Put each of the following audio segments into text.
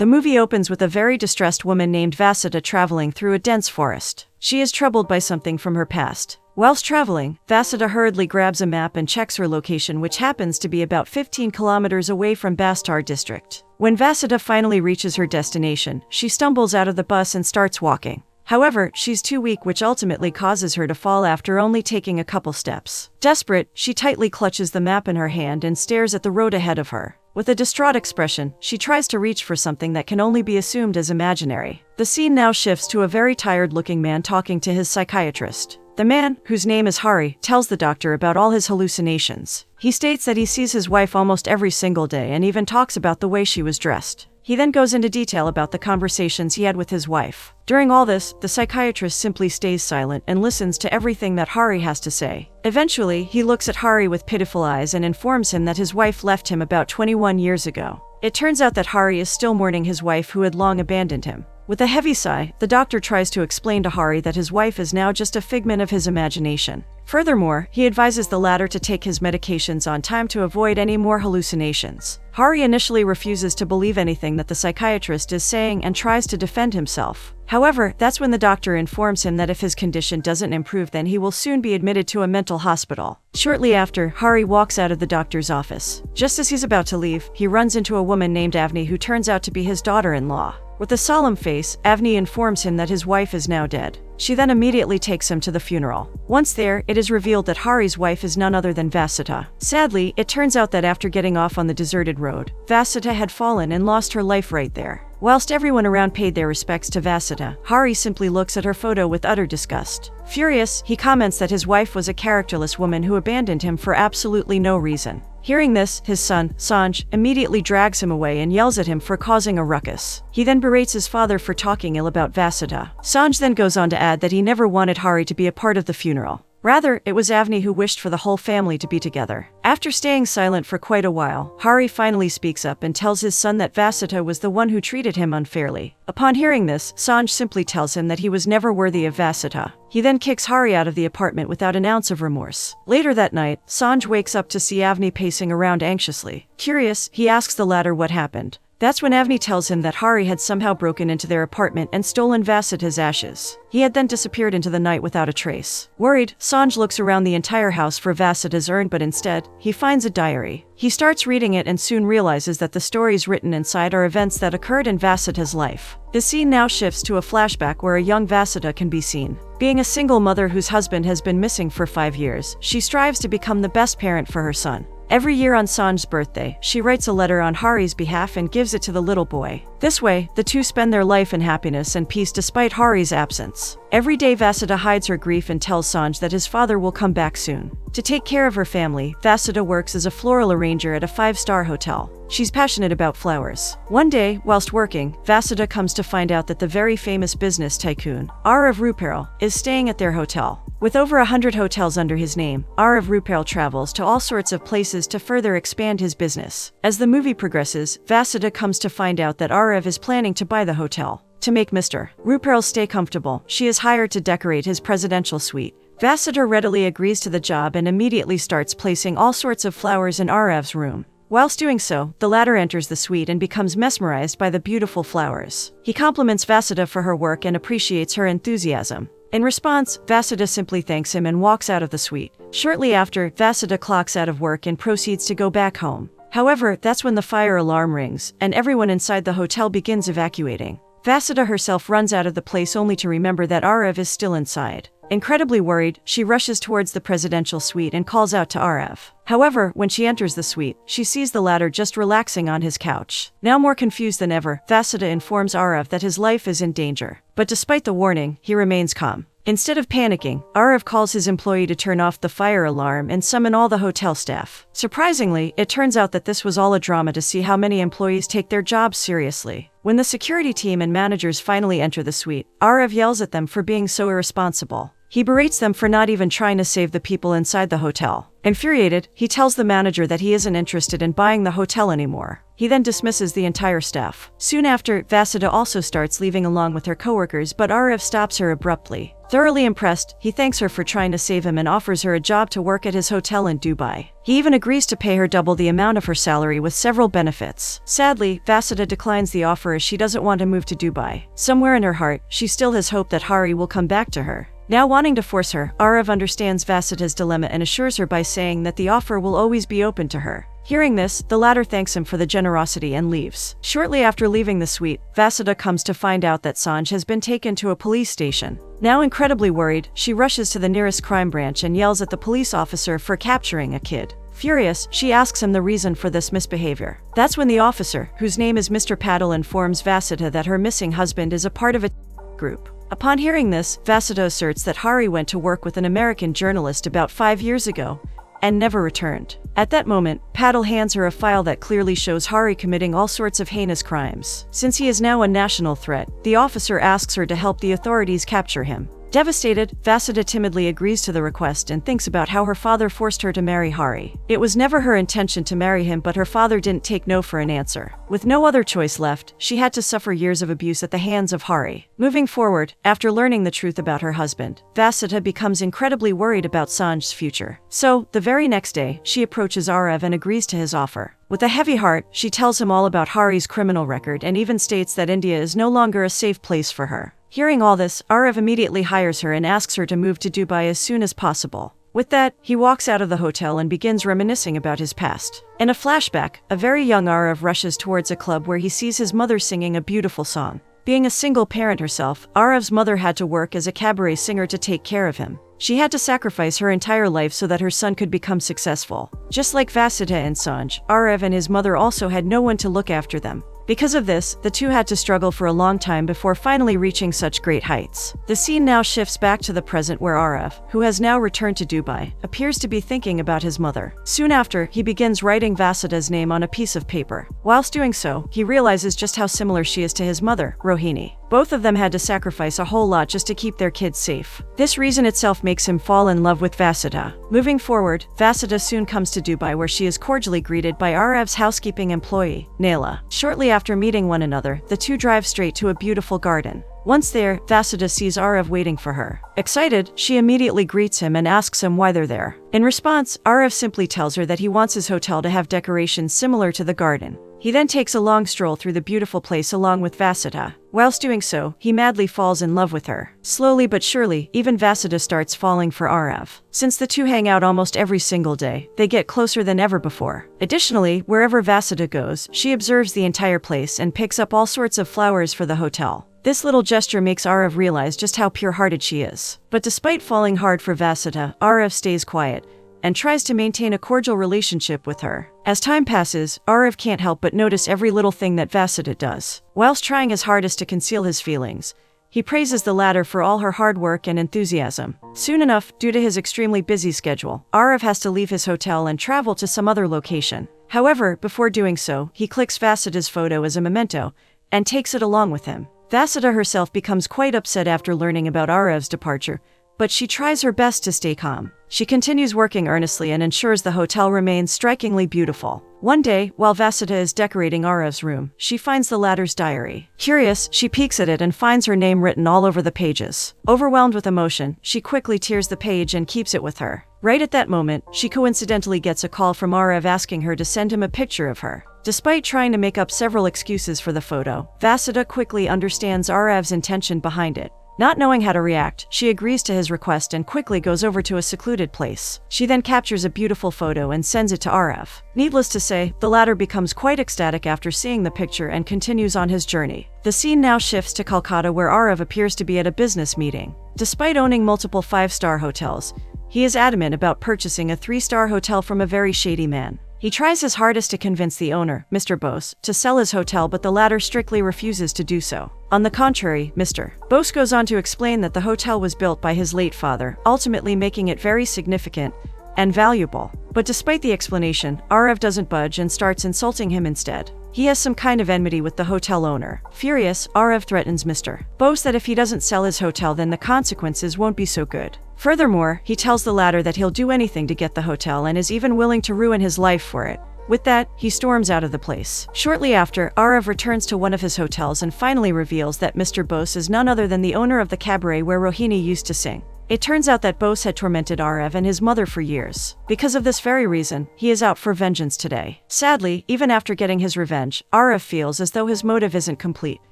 The movie opens with a very distressed woman named Vasudha traveling through a dense forest. She is troubled by something from her past. Whilst traveling, Vasudha hurriedly grabs a map and checks her location, which happens to be about 15 kilometers away from Bastar district. When Vasudha finally reaches her destination, she stumbles out of the bus and starts walking. However, she's too weak, which ultimately causes her to fall after only taking a couple steps. Desperate, she tightly clutches the map in her hand and stares at the road ahead of her. With a distraught expression, she tries to reach for something that can only be assumed as imaginary. The scene now shifts to a very tired-looking man talking to his psychiatrist. The man, whose name is Hari, tells the doctor about all his hallucinations. He states that he sees his wife almost every single day and even talks about the way she was dressed. He then goes into detail about the conversations he had with his wife. During all this, the psychiatrist simply stays silent and listens to everything that Hari has to say. Eventually, he looks at Hari with pitiful eyes and informs him that his wife left him about 21 years ago. It turns out that Hari is still mourning his wife who had long abandoned him. With a heavy sigh, the doctor tries to explain to Hari that his wife is now just a figment of his imagination. Furthermore, he advises the latter to take his medications on time to avoid any more hallucinations. Hari initially refuses to believe anything that the psychiatrist is saying and tries to defend himself. However, that's when the doctor informs him that if his condition doesn't improve, then he will soon be admitted to a mental hospital. Shortly after, Hari walks out of the doctor's office. Just as he's about to leave, he runs into a woman named Avni who turns out to be his daughter-in-law. With a solemn face, Avni informs him that his wife is now dead. She then immediately takes him to the funeral. Once there, it is revealed that Hari's wife is none other than Vasudha. Sadly, it turns out that after getting off on the deserted road, Vasudha had fallen and lost her life right there. Whilst everyone around paid their respects to Vasudha, Hari simply looks at her photo with utter disgust. Furious, he comments that his wife was a characterless woman who abandoned him for absolutely no reason. Hearing this, his son, Sanj, immediately drags him away and yells at him for causing a ruckus. He then berates his father for talking ill about Vasudha. Sanj then goes on to add that he never wanted Hari to be a part of the funeral. Rather, it was Avni who wished for the whole family to be together. After staying silent for quite a while, Hari finally speaks up and tells his son that Vasudha was the one who treated him unfairly. Upon hearing this, Sanj simply tells him that he was never worthy of Vasudha. He then kicks Hari out of the apartment without an ounce of remorse. Later that night, Sanj wakes up to see Avni pacing around anxiously. Curious, he asks the latter what happened. That's when Avni tells him that Hari had somehow broken into their apartment and stolen Vasudha's ashes. He had then disappeared into the night without a trace. Worried, Sanj looks around the entire house for Vasudha's urn, but instead, he finds a diary. He starts reading it and soon realizes that the stories written inside are events that occurred in Vasudha's life. The scene now shifts to a flashback where a young Vasudha can be seen. Being a single mother whose husband has been missing for 5 years, she strives to become the best parent for her son. Every year on Sanj's birthday, she writes a letter on Hari's behalf and gives it to the little boy. This way, the two spend their life in happiness and peace despite Hari's absence. Every day, Vasudha hides her grief and tells Sanj that his father will come back soon. To take care of her family, Vasudha works as a floral arranger at a 5-star hotel. She's passionate about flowers. One day, whilst working, Vasudha comes to find out that the very famous business tycoon, Aarav Ruparel, is staying at their hotel. With over 100 hotels under his name, Aarav Ruparel travels to all sorts of places to further expand his business. As the movie progresses, Vasudha comes to find out that Aarav is planning to buy the hotel. To make Mr. Ruparel stay comfortable, she is hired to decorate his presidential suite. Vasudha readily agrees to the job and immediately starts placing all sorts of flowers in Aarav's room. Whilst doing so, the latter enters the suite and becomes mesmerized by the beautiful flowers. He compliments Vasudha for her work and appreciates her enthusiasm. In response, Vasudha simply thanks him and walks out of the suite. Shortly after, Vasudha clocks out of work and proceeds to go back home. However, that's when the fire alarm rings, and everyone inside the hotel begins evacuating. Vasudha herself runs out of the place only to remember that Aarav is still inside. Incredibly worried, she rushes towards the presidential suite and calls out to Aarav. However, when she enters the suite, she sees the latter just relaxing on his couch. Now more confused than ever, Vasudha informs Aarav that his life is in danger. But despite the warning, he remains calm. Instead of panicking, Aarav calls his employee to turn off the fire alarm and summon all the hotel staff. Surprisingly, it turns out that this was all a drama to see how many employees take their jobs seriously. When the security team and managers finally enter the suite, Aarav yells at them for being so irresponsible. He berates them for not even trying to save the people inside the hotel. Infuriated, he tells the manager that he isn't interested in buying the hotel anymore. He then dismisses the entire staff. Soon after, Vasudha also starts leaving along with her coworkers, but Aarav stops her abruptly. Thoroughly impressed, he thanks her for trying to save him and offers her a job to work at his hotel in Dubai. He even agrees to pay her double the amount of her salary with several benefits. Sadly, Vasudha declines the offer as she doesn't want to move to Dubai. Somewhere in her heart, she still has hope that Hari will come back to her. Now wanting to force her, Aarav understands Vasudha's dilemma and assures her by saying that the offer will always be open to her. Hearing this, the latter thanks him for the generosity and leaves. Shortly after leaving the suite, Vasudha comes to find out that Sanj has been taken to a police station. Now incredibly worried, she rushes to the nearest crime branch and yells at the police officer for capturing a kid. Furious, she asks him the reason for this misbehavior. That's when the officer, whose name is Mr. Patil, informs Vasudha that her missing husband is a part of a group. Upon hearing this, Vasudha asserts that Hari went to work with an American journalist about 5 years ago and never returned. At that moment, Patil hands her a file that clearly shows Hari committing all sorts of heinous crimes. Since he is now a national threat, the officer asks her to help the authorities capture him. Devastated, Vasudha timidly agrees to the request and thinks about how her father forced her to marry Hari. It was never her intention to marry him, but her father didn't take no for an answer. With no other choice left, she had to suffer years of abuse at the hands of Hari. Moving forward, after learning the truth about her husband, Vasudha becomes incredibly worried about Sanj's future. So, the very next day, she approaches Aarav and agrees to his offer. With a heavy heart, she tells him all about Hari's criminal record and even states that India is no longer a safe place for her. Hearing all this, Aarav immediately hires her and asks her to move to Dubai as soon as possible. With that, he walks out of the hotel and begins reminiscing about his past. In a flashback, a very young Aarav rushes towards a club where he sees his mother singing a beautiful song. Being a single parent herself, Aarav's mother had to work as a cabaret singer to take care of him. She had to sacrifice her entire life so that her son could become successful. Just like Vasudha and Sanj, Aarav and his mother also had no one to look after them. Because of this, the two had to struggle for a long time before finally reaching such great heights. The scene now shifts back to the present where Aarav, who has now returned to Dubai, appears to be thinking about his mother. Soon after, he begins writing Vasudha's name on a piece of paper. Whilst doing so, he realizes just how similar she is to his mother, Rohini. Both of them had to sacrifice a whole lot just to keep their kids safe. This reason itself makes him fall in love with Vasudha. Moving forward, Vasudha soon comes to Dubai where she is cordially greeted by Aarav's housekeeping employee, Naila. Shortly after meeting one another, the two drive straight to a beautiful garden. Once there, Vasudha sees Aarav waiting for her. Excited, she immediately greets him and asks him why they're there. In response, Aarav simply tells her that he wants his hotel to have decorations similar to the garden. He then takes a long stroll through the beautiful place along with Vasudha. Whilst doing so, he madly falls in love with her. Slowly but surely, even Vasudha starts falling for Aarav. Since the two hang out almost every single day, they get closer than ever before. Additionally, wherever Vasudha goes, she observes the entire place and picks up all sorts of flowers for the hotel. This little gesture makes Aarav realize just how pure-hearted she is. But despite falling hard for Vasudha, Aarav stays quiet and tries to maintain a cordial relationship with her. As time passes, Aarav can't help but notice every little thing that Vasudha does. Whilst trying his hardest to conceal his feelings, he praises the latter for all her hard work and enthusiasm. Soon enough, due to his extremely busy schedule, Aarav has to leave his hotel and travel to some other location. However, before doing so, he clicks Vasudha's photo as a memento and takes it along with him. Vasudha herself becomes quite upset after learning about Aarav's departure, but she tries her best to stay calm. She continues working earnestly and ensures the hotel remains strikingly beautiful. One day, while Vasudha is decorating Aarav's room, she finds the latter's diary. Curious, she peeks at it and finds her name written all over the pages. Overwhelmed with emotion, she quickly tears the page and keeps it with her. Right at that moment, she coincidentally gets a call from Aarav asking her to send him a picture of her. Despite trying to make up several excuses for the photo, Vasudha quickly understands Aarav's intention behind it. Not knowing how to react, she agrees to his request and quickly goes over to a secluded place. She then captures a beautiful photo and sends it to Aarav. Needless to say, the latter becomes quite ecstatic after seeing the picture and continues on his journey. The scene now shifts to Kolkata where Aarav appears to be at a business meeting. Despite owning multiple 5-star hotels, he is adamant about purchasing a 3-star hotel from a very shady man. He tries his hardest to convince the owner, Mr. Bose, to sell his hotel, but the latter strictly refuses to do so. On the contrary, Mr. Bose goes on to explain that the hotel was built by his late father, ultimately making it very significant and valuable. But despite the explanation, Aarav doesn't budge and starts insulting him instead. He has some kind of enmity with the hotel owner. Furious, Aarav threatens Mr. Bose that if he doesn't sell his hotel, then the consequences won't be so good. Furthermore, he tells the latter that he'll do anything to get the hotel and is even willing to ruin his life for it. With that, he storms out of the place. Shortly after, Aarav returns to one of his hotels and finally reveals that Mr. Bose is none other than the owner of the cabaret where Rohini used to sing. It turns out that Bose had tormented Aarav and his mother for years. Because of this very reason, he is out for vengeance today. Sadly, even after getting his revenge, Aarav feels as though his motive isn't complete.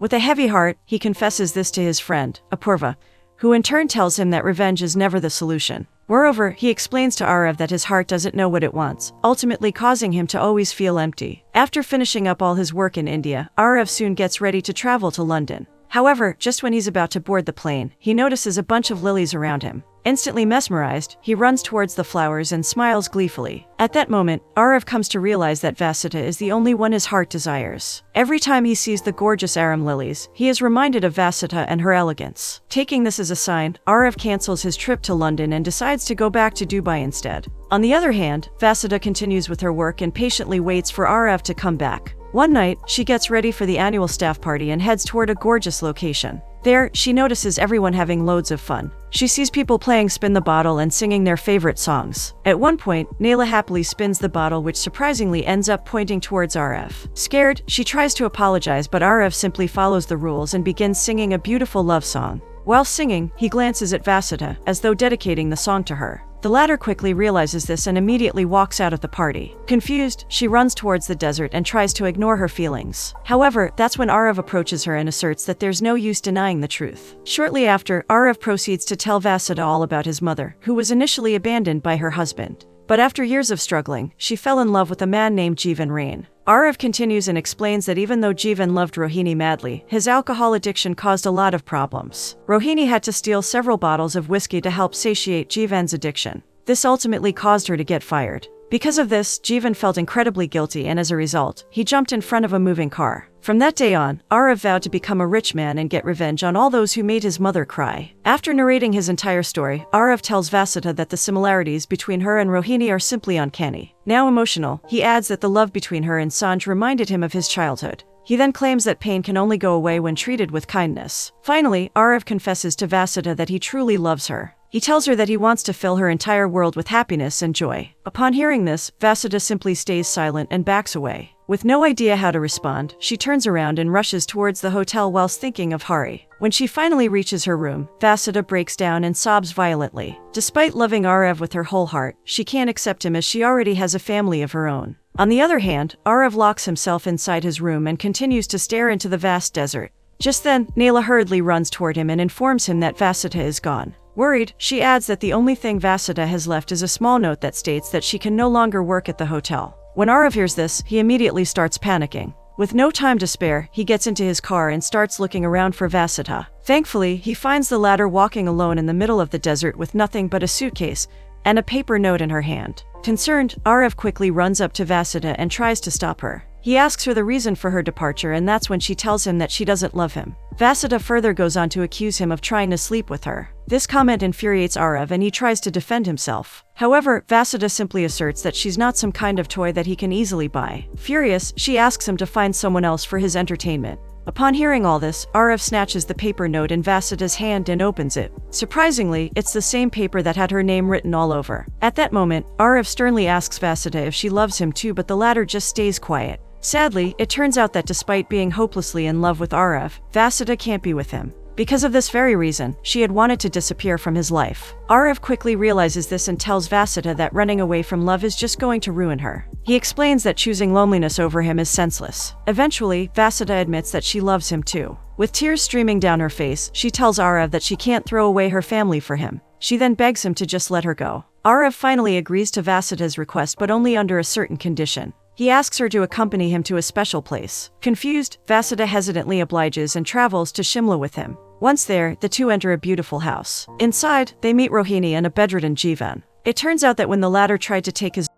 With a heavy heart, he confesses this to his friend, Apurva, who in turn tells him that revenge is never the solution. Moreover, he explains to Aarav that his heart doesn't know what it wants, ultimately causing him to always feel empty. After finishing up all his work in India, Aarav soon gets ready to travel to London. However, just when he's about to board the plane, he notices a bunch of lilies around him. Instantly mesmerized, he runs towards the flowers and smiles gleefully. At that moment, Aarav comes to realize that Vasudha is the only one his heart desires. Every time he sees the gorgeous arum lilies, he is reminded of Vasudha and her elegance. Taking this as a sign, Aarav cancels his trip to London and decides to go back to Dubai instead. On the other hand, Vasudha continues with her work and patiently waits for Aarav to come back. One night, she gets ready for the annual staff party and heads toward a gorgeous location. There, she notices everyone having loads of fun. She sees people playing spin the bottle and singing their favorite songs. At one point, Naila happily spins the bottle, which surprisingly ends up pointing towards Aarav. Scared, she tries to apologize, but Aarav simply follows the rules and begins singing a beautiful love song. While singing, he glances at Vasudha, as though dedicating the song to her. The latter quickly realizes this and immediately walks out of the party. Confused, she runs towards the desert and tries to ignore her feelings. However, that's when Aarav approaches her and asserts that there's no use denying the truth. Shortly after, Aarav proceeds to tell Vasudha all about his mother, who was initially abandoned by her husband. But after years of struggling, she fell in love with a man named Jeevan Rain. Aarav continues and explains that even though Jeevan loved Rohini madly, his alcohol addiction caused a lot of problems. Rohini had to steal several bottles of whiskey to help satiate Jeevan's addiction. This ultimately caused her to get fired. Because of this, Jeevan felt incredibly guilty and as a result, he jumped in front of a moving car. From that day on, Aarav vowed to become a rich man and get revenge on all those who made his mother cry. After narrating his entire story, Aarav tells Vasudha that the similarities between her and Rohini are simply uncanny. Now emotional, he adds that the love between her and Sanj reminded him of his childhood. He then claims that pain can only go away when treated with kindness. Finally, Aarav confesses to Vasudha that he truly loves her. He tells her that he wants to fill her entire world with happiness and joy. Upon hearing this, Vasudha simply stays silent and backs away. With no idea how to respond, she turns around and rushes towards the hotel whilst thinking of Hari. When she finally reaches her room, Vasudha breaks down and sobs violently. Despite loving Aarav with her whole heart, she can't accept him as she already has a family of her own. On the other hand, Aarav locks himself inside his room and continues to stare into the vast desert. Just then, Naila hurriedly runs toward him and informs him that Vasudha is gone. Worried, she adds that the only thing Vasudha has left is a small note that states that she can no longer work at the hotel. When Aarav hears this, he immediately starts panicking. With no time to spare, he gets into his car and starts looking around for Vasudha. Thankfully, he finds the latter walking alone in the middle of the desert with nothing but a suitcase and a paper note in her hand. Concerned, Aarav quickly runs up to Vasudha and tries to stop her. He asks her the reason for her departure, and that's when she tells him that she doesn't love him. Vasudha further goes on to accuse him of trying to sleep with her. This comment infuriates Aarav and he tries to defend himself. However, Vasudha simply asserts that she's not some kind of toy that he can easily buy. Furious, she asks him to find someone else for his entertainment. Upon hearing all this, Aarav snatches the paper note in Vasudha's hand and opens it. Surprisingly, it's the same paper that had her name written all over. At that moment, Aarav sternly asks Vasudha if she loves him too, but the latter just stays quiet. Sadly, it turns out that despite being hopelessly in love with Aarav, Vasudha can't be with him. Because of this very reason, she had wanted to disappear from his life. Aarav quickly realizes this and tells Vasudha that running away from love is just going to ruin her. He explains that choosing loneliness over him is senseless. Eventually, Vasudha admits that she loves him too. With tears streaming down her face, she tells Aarav that she can't throw away her family for him. She then begs him to just let her go. Aarav finally agrees to Vasudha's request, but only under a certain condition. He asks her to accompany him to a special place. Confused, Vasudha hesitantly obliges and travels to Shimla with him. Once there, the two enter a beautiful house. Inside, they meet Rohini and a bedridden Jeevan. It turns out that when the latter tried to take his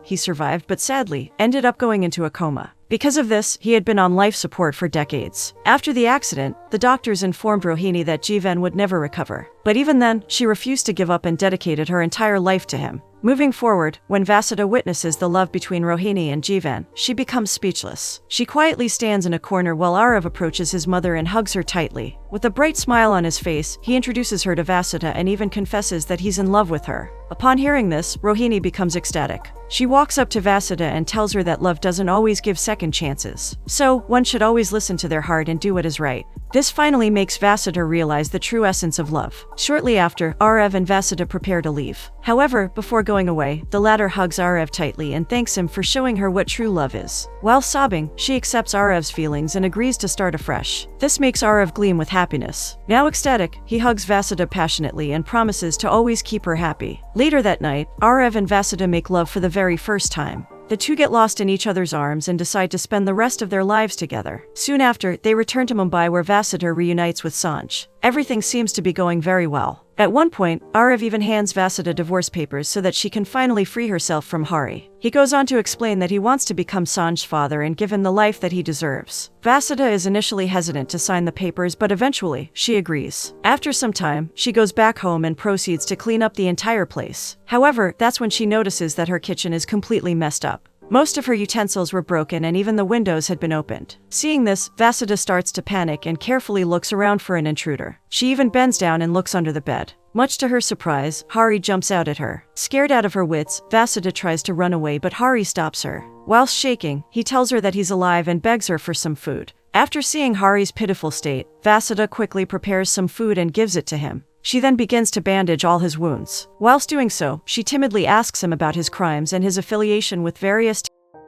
he survived, but sadly, ended up going into a coma. Because of this, he had been on life support for decades. After the accident, the doctors informed Rohini that Jeevan would never recover. But even then, she refused to give up and dedicated her entire life to him. Moving forward, when Vasudha witnesses the love between Rohini and Jivan, she becomes speechless. She quietly stands in a corner while Aarav approaches his mother and hugs her tightly. With a bright smile on his face, he introduces her to Vasudha and even confesses that he's in love with her. Upon hearing this, Rohini becomes ecstatic. She walks up to Vasudha and tells her that love doesn't always give second chances. So, one should always listen to their heart and do what is right. This finally makes Vasudha realize the true essence of love. Shortly after, Aarav and Vasudha prepare to leave. However, before going away, the latter hugs Aarav tightly and thanks him for showing her what true love is. While sobbing, she accepts Aarav's feelings and agrees to start afresh. This makes Aarav gleam with happiness. Now ecstatic, he hugs Vasudha passionately and promises to always keep her happy. Later that night, Aarav and Vasudha make love for the very first time. The two get lost in each other's arms and decide to spend the rest of their lives together. Soon after, they return to Mumbai where Vasudha reunites with Sanj. Everything seems to be going very well. At one point, Aarav even hands Vasudha divorce papers so that she can finally free herself from Hari. He goes on to explain that he wants to become Sanj's father and give him the life that he deserves. Vasudha is initially hesitant to sign the papers, but eventually, she agrees. After some time, she goes back home and proceeds to clean up the entire place. However, that's when she notices that her kitchen is completely messed up. Most of her utensils were broken and even the windows had been opened. Seeing this, Vasudha starts to panic and carefully looks around for an intruder. She even bends down and looks under the bed. Much to her surprise, Hari jumps out at her. Scared out of her wits, Vasudha tries to run away, but Hari stops her. Whilst shaking, he tells her that he's alive and begs her for some food. After seeing Hari's pitiful state, Vasudha quickly prepares some food and gives it to him. She then begins to bandage all his wounds. Whilst doing so, she timidly asks him about his crimes and his affiliation with various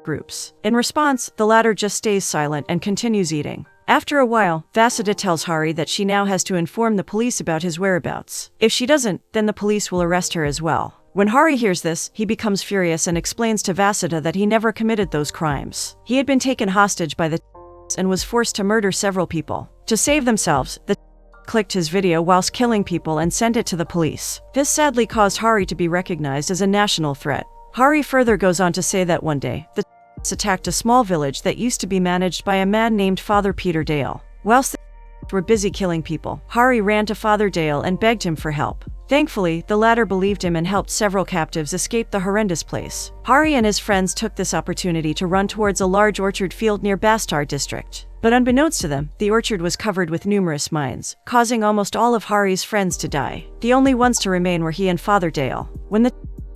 groups. In response, the latter just stays silent and continues eating. After a while, Vasudha tells Hari that she now has to inform the police about his whereabouts. If she doesn't, then the police will arrest her as well. When Hari hears this, he becomes furious and explains to Vasudha that he never committed those crimes. He had been taken hostage by the and was forced to murder several people. To save themselves, the clicked his video whilst killing people and sent it to the police. This sadly caused Hari to be recognized as a national threat. Hari further goes on to say that one day, the attacked a small village that used to be managed by a man named Father Peter Dale. Whilst the were busy killing people, Hari ran to Father Dale and begged him for help. Thankfully, the latter believed him and helped several captives escape the horrendous place. Hari and his friends took this opportunity to run towards a large orchard field near Bastar district. But unbeknownst to them, the orchard was covered with numerous mines, causing almost all of Hari's friends to die. The only ones to remain were he and Father Dale. When the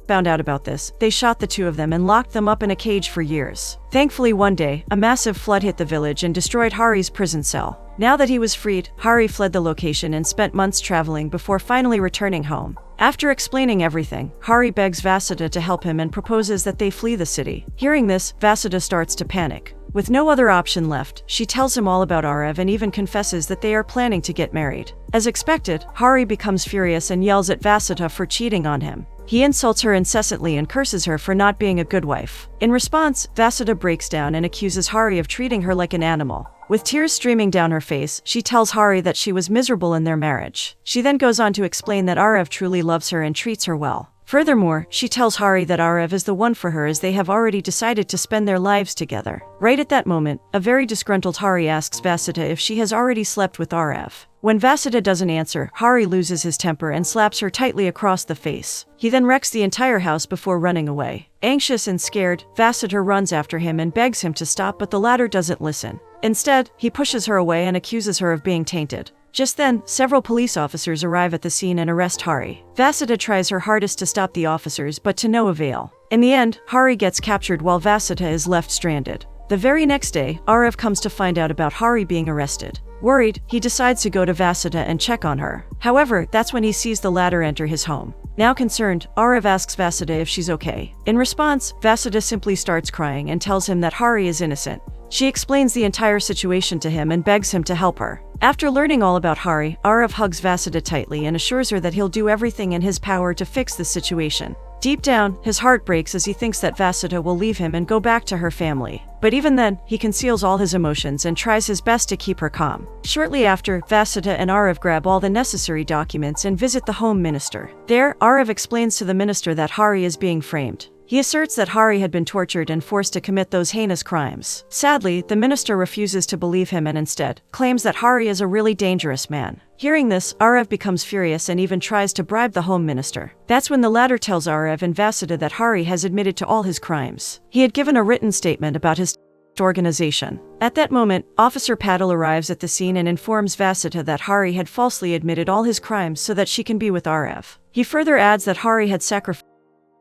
found out about this, they shot the two of them and locked them up in a cage for years. Thankfully, one day, a massive flood hit the village and destroyed Hari's prison cell. Now that he was freed, Hari fled the location and spent months traveling before finally returning home. After explaining everything, Hari begs Vasudha to help him and proposes that they flee the city. Hearing this, Vasudha starts to panic. With no other option left, she tells him all about Aarav and even confesses that they are planning to get married. As expected, Hari becomes furious and yells at Vasudha for cheating on him. He insults her incessantly and curses her for not being a good wife. In response, Vasudha breaks down and accuses Hari of treating her like an animal. With tears streaming down her face, she tells Hari that she was miserable in their marriage. She then goes on to explain that Aarav truly loves her and treats her well. Furthermore, she tells Hari that Aarav is the one for her as they have already decided to spend their lives together. Right at that moment, a very disgruntled Hari asks Vasudha if she has already slept with Aarav. When Vasudha doesn't answer, Hari loses his temper and slaps her tightly across the face. He then wrecks the entire house before running away. Anxious and scared, Vasudha runs after him and begs him to stop, but the latter doesn't listen. Instead, he pushes her away and accuses her of being tainted. Just then, several police officers arrive at the scene and arrest Hari. Vasudha tries her hardest to stop the officers, but to no avail. In the end, Hari gets captured while Vasudha is left stranded. The very next day, Aarav comes to find out about Hari being arrested. Worried, he decides to go to Vasudha and check on her. However, that's when he sees the latter enter his home. Now concerned, Aarav asks Vasudha if she's okay. In response, Vasudha simply starts crying and tells him that Hari is innocent. She explains the entire situation to him and begs him to help her. After learning all about Hari, Aarav hugs Vasudha tightly and assures her that he'll do everything in his power to fix the situation. Deep down, his heart breaks as he thinks that Vasudha will leave him and go back to her family. But even then, he conceals all his emotions and tries his best to keep her calm. Shortly after, Vasudha and Aarav grab all the necessary documents and visit the Home Minister. There, Aarav explains to the minister that Hari is being framed. He asserts that Hari had been tortured and forced to commit those heinous crimes. Sadly, the minister refuses to believe him and instead claims that Hari is a really dangerous man. Hearing this, Aarav becomes furious and even tries to bribe the home minister. That's when the latter tells Aarav and Vasudha that Hari has admitted to all his crimes. He had given a written statement about his organization. At that moment, Officer Patil arrives at the scene and informs Vasudha that Hari had falsely admitted all his crimes so that she can be with Aarav. He further adds that Hari had sacrificed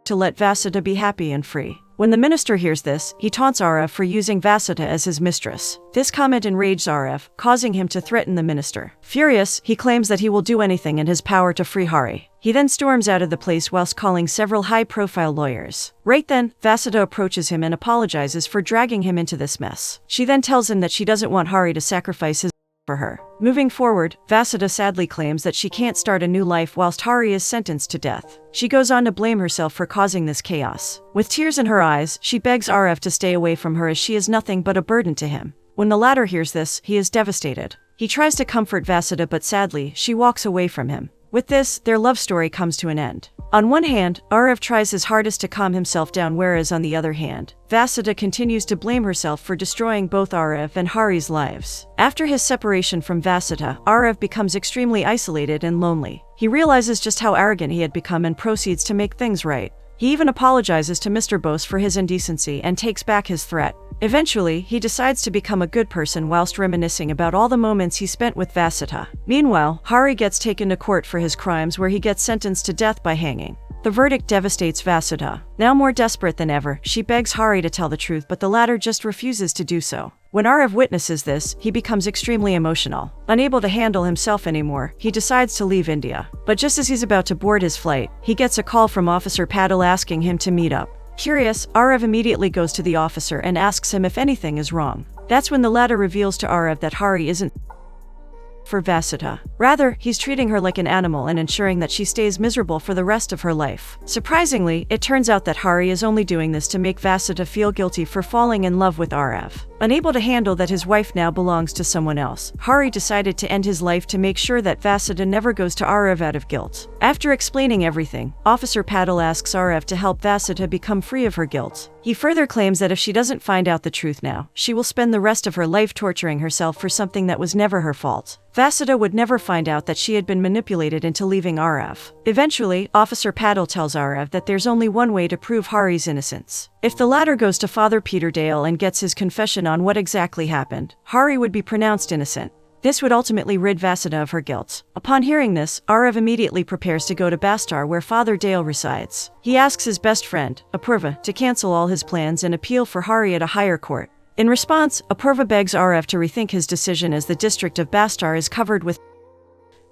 to let Vasudha be happy and free. When the minister hears this, he taunts Aarav for using Vasudha as his mistress. This comment enrages Aarav, causing him to threaten the minister. Furious, he claims that he will do anything in his power to free Hari. He then storms out of the place whilst calling several high-profile lawyers. Right then, Vasudha approaches him and apologizes for dragging him into this mess. She then tells him that she doesn't want Hari to sacrifice his for her. Moving forward, Vasudha sadly claims that she can't start a new life whilst Hari is sentenced to death. She goes on to blame herself for causing this chaos. With tears in her eyes, she begs Aarav to stay away from her as she is nothing but a burden to him. When the latter hears this, he is devastated. He tries to comfort Vasudha but sadly, she walks away from him. With this, their love story comes to an end. On one hand, Aarav tries his hardest to calm himself down, whereas on the other hand, Vasudha continues to blame herself for destroying both Aarav and Hari's lives. After his separation from Vasudha, Aarav becomes extremely isolated and lonely. He realizes just how arrogant he had become and proceeds to make things right. He even apologizes to Mr. Bose for his indecency and takes back his threat. Eventually, he decides to become a good person whilst reminiscing about all the moments he spent with Vasudha. Meanwhile, Hari gets taken to court for his crimes where he gets sentenced to death by hanging. The verdict devastates Vasudha. Now more desperate than ever, she begs Hari to tell the truth, but the latter just refuses to do so. When Aarav witnesses this, he becomes extremely emotional. Unable to handle himself anymore, he decides to leave India. But just as he's about to board his flight, he gets a call from Officer Patil asking him to meet up. Curious, Aarav immediately goes to the officer and asks him if anything is wrong. That's when the latter reveals to Aarav that Hari isn't for Vasudha. Rather, he's treating her like an animal and ensuring that she stays miserable for the rest of her life. Surprisingly, it turns out that Hari is only doing this to make Vasudha feel guilty for falling in love with Aarav. Unable to handle that his wife now belongs to someone else, Hari decided to end his life to make sure that Vasudha never goes to Aarav out of guilt. After explaining everything, Officer Patil asks Aarav to help Vasudha become free of her guilt. He further claims that if she doesn't find out the truth now, she will spend the rest of her life torturing herself for something that was never her fault. Vasudha would never find out that she had been manipulated into leaving Aarav. Eventually, Officer Patil tells Aarav that there's only one way to prove Hari's innocence. If the latter goes to Father Peterdale and gets his confession on what exactly happened, Hari would be pronounced innocent. This would ultimately rid Vasudha of her guilt. Upon hearing this, Aarav immediately prepares to go to Bastar where Father Dale resides. He asks his best friend, Apurva, to cancel all his plans and appeal for Hari at a higher court. In response, Apurva begs Aarav to rethink his decision as the district of Bastar is covered with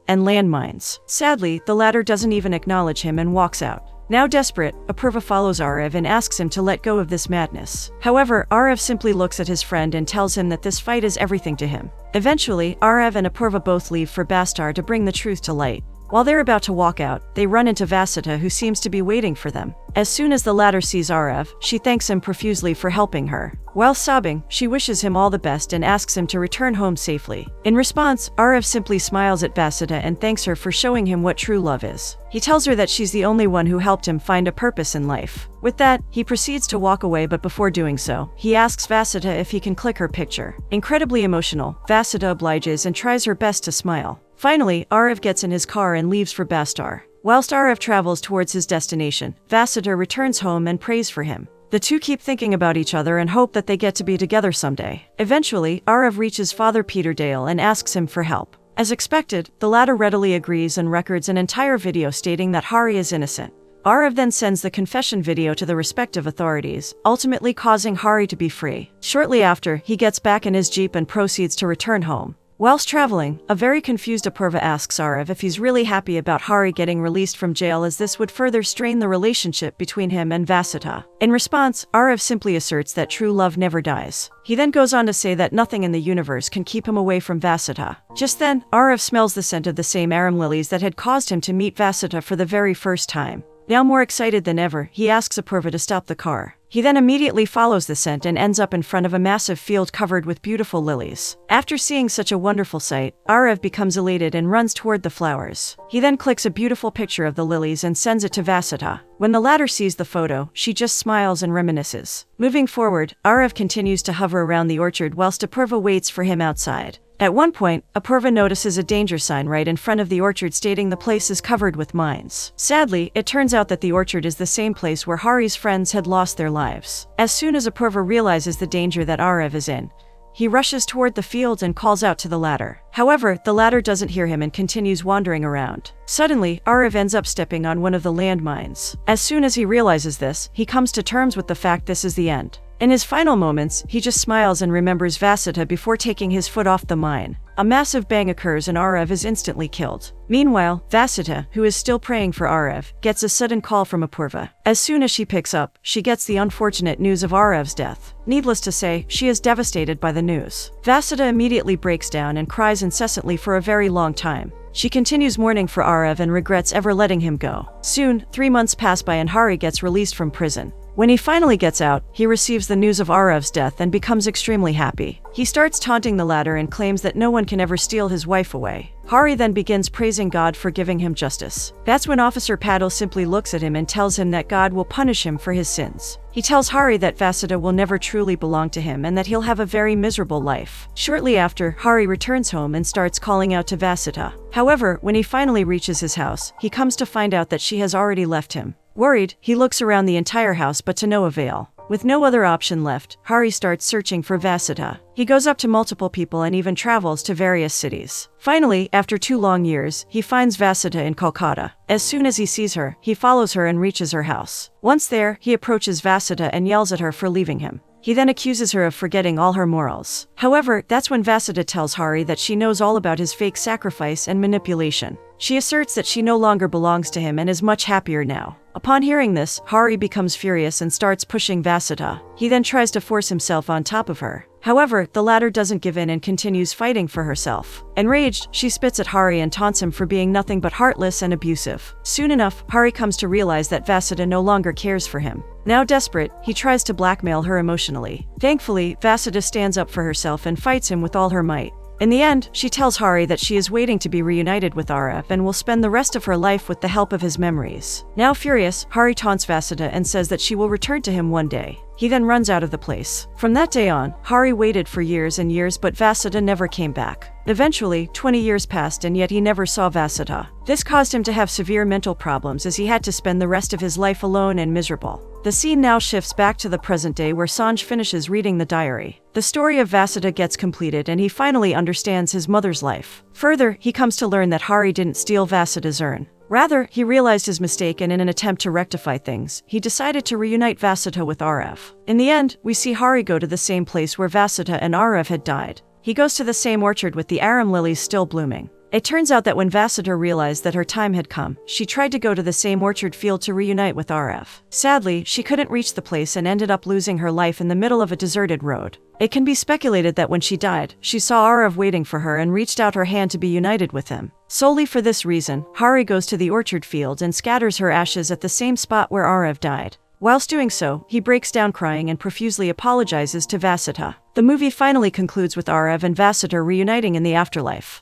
and landmines. Sadly, the latter doesn't even acknowledge him and walks out. Now desperate, Apurva follows Aarav and asks him to let go of this madness. However, Aarav simply looks at his friend and tells him that this fight is everything to him. Eventually, Aarav and Apurva both leave for Bastar to bring the truth to light. While they're about to walk out, they run into Vasudha, who seems to be waiting for them. As soon as the latter sees Aarav, she thanks him profusely for helping her. While sobbing, she wishes him all the best and asks him to return home safely. In response, Aarav simply smiles at Vasudha and thanks her for showing him what true love is. He tells her that she's the only one who helped him find a purpose in life. With that, he proceeds to walk away, but before doing so, he asks Vasudha if he can click her picture. Incredibly emotional, Vasudha obliges and tries her best to smile. Finally, Aarav gets in his car and leaves for Bastar. Whilst Aarav travels towards his destination, Vasudha returns home and prays for him. The two keep thinking about each other and hope that they get to be together someday. Eventually, Aarav reaches Father Peterdale and asks him for help. As expected, the latter readily agrees and records an entire video stating that Hari is innocent. Aarav then sends the confession video to the respective authorities, ultimately causing Hari to be free. Shortly after, he gets back in his jeep and proceeds to return home. Whilst traveling, a very confused Apurva asks Aarav if he's really happy about Hari getting released from jail, as this would further strain the relationship between him and Vasudha. In response, Aarav simply asserts that true love never dies. He then goes on to say that nothing in the universe can keep him away from Vasudha. Just then, Aarav smells the scent of the same arum lilies that had caused him to meet Vasudha for the very first time. Now more excited than ever, he asks Apurva to stop the car. He then immediately follows the scent and ends up in front of a massive field covered with beautiful lilies. After seeing such a wonderful sight, Aarav becomes elated and runs toward the flowers. He then clicks a beautiful picture of the lilies and sends it to Vasudha. When the latter sees the photo, she just smiles and reminisces. Moving forward, Aarav continues to hover around the orchard whilst Apurva waits for him outside. At one point, Apurva notices a danger sign right in front of the orchard stating the place is covered with mines. Sadly, it turns out that the orchard is the same place where Hari's friends had lost their lives. As soon as Apurva realizes the danger that Aarav is in, he rushes toward the field and calls out to the latter. However, the latter doesn't hear him and continues wandering around. Suddenly, Aarav ends up stepping on one of the landmines. As soon as he realizes this, he comes to terms with the fact this is the end. In his final moments, he just smiles and remembers Vasudha before taking his foot off the mine. A massive bang occurs and Aarav is instantly killed. Meanwhile, Vasudha, who is still praying for Aarav, gets a sudden call from Apurva. As soon as she picks up, she gets the unfortunate news of Aarav's death. Needless to say, she is devastated by the news. Vasudha immediately breaks down and cries incessantly for a very long time. She continues mourning for Aarav and regrets ever letting him go. Soon, 3 months pass by and Hari gets released from prison. When he finally gets out, he receives the news of Aarav's death and becomes extremely happy. He starts taunting the latter and claims that no one can ever steal his wife away. Hari then begins praising God for giving him justice. That's when Officer Patil simply looks at him and tells him that God will punish him for his sins. He tells Hari that Vasudha will never truly belong to him and that he'll have a very miserable life. Shortly after, Hari returns home and starts calling out to Vasudha. However, when he finally reaches his house, he comes to find out that she has already left him. Worried, he looks around the entire house but to no avail. With no other option left, Hari starts searching for Vasudha. He goes up to multiple people and even travels to various cities. Finally, after 2 long years, he finds Vasudha in Kolkata. As soon as he sees her, he follows her and reaches her house. Once there, he approaches Vasudha and yells at her for leaving him. He then accuses her of forgetting all her morals. However, that's when Vasudha tells Hari that she knows all about his fake sacrifice and manipulation. She asserts that she no longer belongs to him and is much happier now. Upon hearing this, Hari becomes furious and starts pushing Vasudha. He then tries to force himself on top of her. However, the latter doesn't give in and continues fighting for herself. Enraged, she spits at Hari and taunts him for being nothing but heartless and abusive. Soon enough, Hari comes to realize that Vasudha no longer cares for him. Now desperate, he tries to blackmail her emotionally. Thankfully, Vasudha stands up for herself and fights him with all her might. In the end, she tells Hari that she is waiting to be reunited with Aarav and will spend the rest of her life with the help of his memories. Now furious, Hari taunts Vasudha and says that she will return to him one day. He then runs out of the place. From that day on, Hari waited for years and years but Vasudha never came back. Eventually, 20 years passed and yet he never saw Vasudha. This caused him to have severe mental problems as he had to spend the rest of his life alone and miserable. The scene now shifts back to the present day where Sanj finishes reading the diary. The story of Vasudha gets completed and he finally understands his mother's life. Further, he comes to learn that Hari didn't steal Vasudha's urn. Rather, he realized his mistake and in an attempt to rectify things, he decided to reunite Vasudha with Aarav. In the end, we see Hari go to the same place where Vasudha and Aarav had died. He goes to the same orchard with the arum lilies still blooming. It turns out that when Vasudha realized that her time had come, she tried to go to the same orchard field to reunite with Aarav. Sadly, she couldn't reach the place and ended up losing her life in the middle of a deserted road. It can be speculated that when she died, she saw Aarav waiting for her and reached out her hand to be united with him. Solely for this reason, Hari goes to the orchard field and scatters her ashes at the same spot where Aarav died. Whilst doing so, he breaks down crying and profusely apologizes to Vasudha. The movie finally concludes with Aarav and Vasudha reuniting in the afterlife.